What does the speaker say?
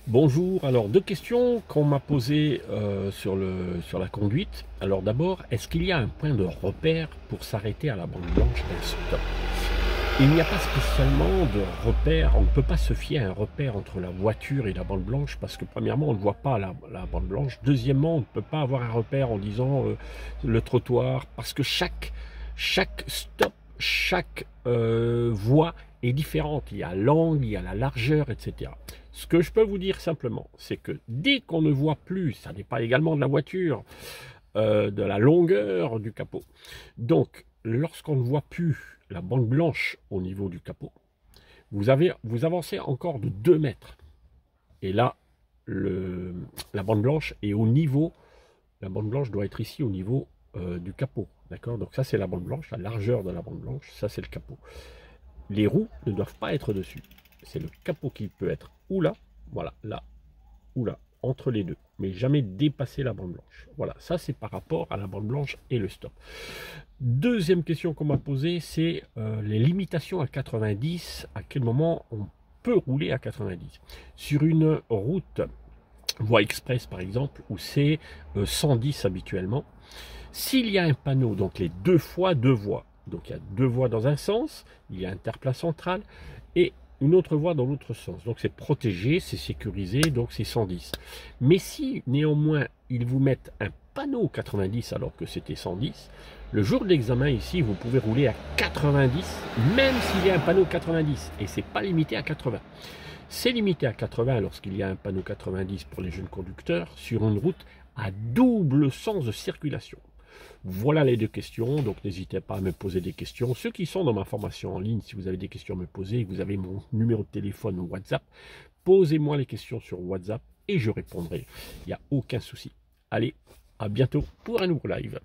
Bonjour, alors deux questions qu'on m'a posées sur la conduite. Alors d'abord, est-ce qu'il y a un point de repère pour s'arrêter à la bande blanche d'un stop? Il n'y a pas spécialement de repère, on ne peut pas se fier à un repère entre la voiture et la bande blanche parce que premièrement, on ne voit pas la bande blanche. Deuxièmement, on ne peut pas avoir un repère en disant le trottoir parce que chaque stop, chaque voie est différente. Il y a l'angle, il y a la largeur, etc. Ce que je peux vous dire simplement, c'est que dès qu'on ne voit plus, ça dépend également de la voiture, de la longueur du capot. Donc, lorsqu'on ne voit plus la bande blanche au niveau du capot, vous avancez encore de 2 mètres. Et là, la bande blanche est au niveau, la bande blanche doit être ici au niveau du capot. D'accord? Donc ça, c'est la bande blanche, la largeur de la bande blanche, ça, c'est le capot. Les roues ne doivent pas être dessus. C'est le capot qui peut être ou là, voilà, là, ou là, entre les deux, mais jamais dépasser la bande blanche. Voilà, ça c'est par rapport à la bande blanche et le stop. Deuxième question qu'on m'a posée, c'est les limitations à 90, à quel moment on peut rouler à 90. Sur une route, voie express par exemple, où c'est 110 habituellement, s'il y a un panneau, donc les deux fois deux voies, donc il y a deux voies dans un sens, il y a un terre-plein central et une autre voie dans l'autre sens. Donc c'est protégé, c'est sécurisé, donc c'est 110. Mais si néanmoins ils vous mettent un panneau 90 alors que c'était 110, le jour de l'examen ici, vous pouvez rouler à 90, même s'il y a un panneau 90, et c'est pas limité à 80. C'est limité à 80 lorsqu'il y a un panneau 90 pour les jeunes conducteurs sur une route à double sens de circulation. Voilà les deux questions, donc n'hésitez pas à me poser des questions. Ceux qui sont dans ma formation en ligne, si vous avez des questions à me poser, vous avez mon numéro de téléphone ou WhatsApp, posez-moi les questions sur WhatsApp et je répondrai. Il n'y a aucun souci. Allez, à bientôt pour un nouveau live.